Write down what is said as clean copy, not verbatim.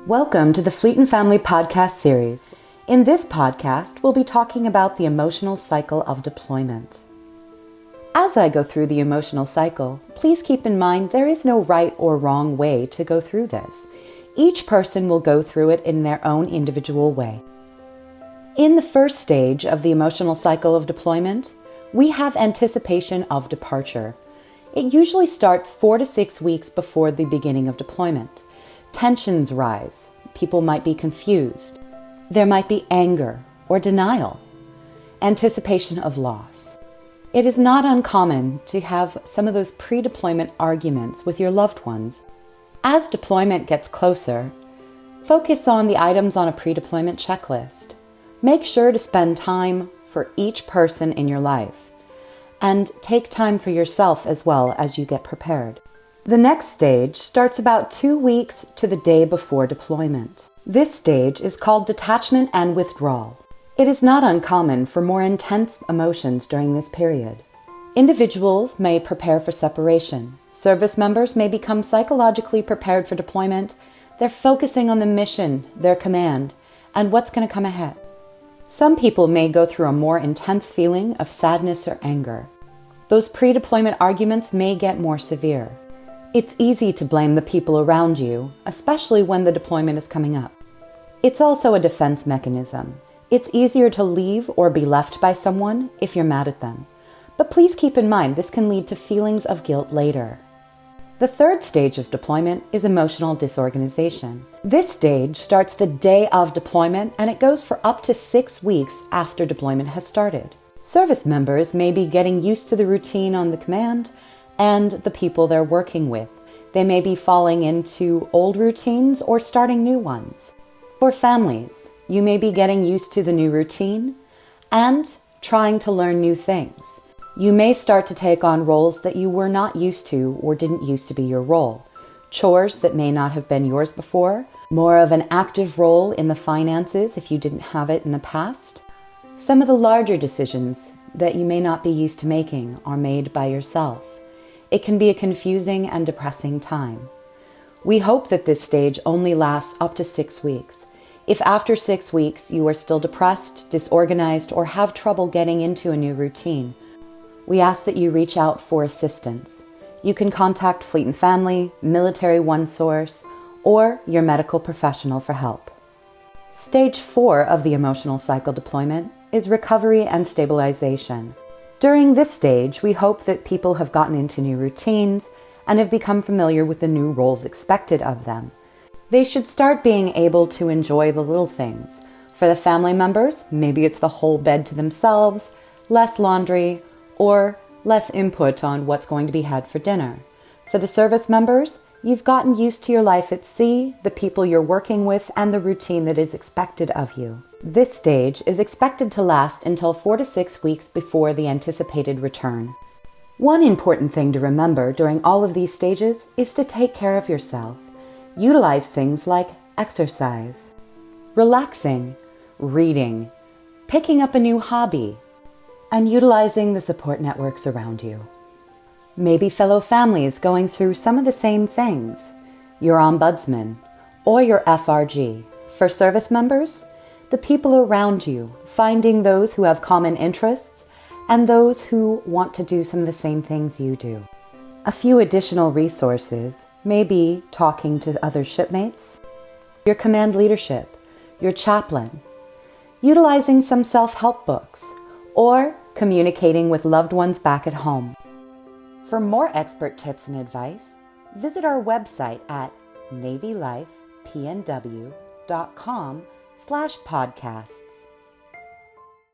Welcome to the Fleet and Family podcast series. In this podcast, we'll be talking about the emotional cycle of deployment. As I go through the emotional cycle, please keep in mind there is no right or wrong way to go through this. Each person will go through it in their own individual way. In the first stage of the emotional cycle of deployment, we have anticipation of departure. It usually starts 4 to 6 weeks before the beginning of deployment. Tensions rise. People might be confused. There might be anger or denial. Anticipation of loss. It is not uncommon to have some of those pre-deployment arguments with your loved ones. As deployment gets closer, focus on the items on a pre-deployment checklist. Make sure to spend time for each person in your life, and take time for yourself as well as you get prepared. The next stage starts about 2 weeks to the day before deployment. This stage is called detachment and withdrawal. It is not uncommon for more intense emotions during this period. Individuals may prepare for separation. Service members may become psychologically prepared for deployment. They're focusing on the mission, their command, and what's going to come ahead. Some people may go through a more intense feeling of sadness or anger. Those pre-deployment arguments may get more severe. It's easy to blame the people around you, especially when the deployment is coming up. It's also a defense mechanism. It's easier to leave or be left by someone if you're mad at them. But please keep in mind this can lead to feelings of guilt later. The third stage of deployment is emotional disorganization. This stage starts the day of deployment and it goes for up to 6 weeks after deployment has started. Service members may be getting used to the routine on the command and the people they're working with. They may be falling into old routines or starting new ones. For families, you may be getting used to the new routine and trying to learn new things. You may start to take on roles that you were not used to or didn't used to be your role. Chores that may not have been yours before, more of an active role in the finances if you didn't have it in the past. Some of the larger decisions that you may not be used to making are made by yourself. It can be a confusing and depressing time. We hope that this stage only lasts up to 6 weeks. If after 6 weeks you are still depressed, disorganized, or have trouble getting into a new routine, we ask that you reach out for assistance. You can contact Fleet and Family, Military OneSource, or your medical professional for help. Stage 4 of the emotional cycle deployment is recovery and stabilization. During this stage, we hope that people have gotten into new routines and have become familiar with the new roles expected of them. They should start being able to enjoy the little things. For the family members, maybe it's the whole bed to themselves, less laundry, or less input on what's going to be had for dinner. For the service members, you've gotten used to your life at sea, the people you're working with, and the routine that is expected of you. This stage is expected to last until 4 to 6 weeks before the anticipated return. One important thing to remember during all of these stages is to take care of yourself. Utilize things like exercise, relaxing, reading, picking up a new hobby, and utilizing the support networks around you. Maybe fellow families going through some of the same things, your ombudsman or your FRG. For service members, the people around you, finding those who have common interests and those who want to do some of the same things you do. A few additional resources may be talking to other shipmates, your command leadership, your chaplain, utilizing some self-help books, or communicating with loved ones back at home. For more expert tips and advice, visit our website at navylifepnw.com/podcasts.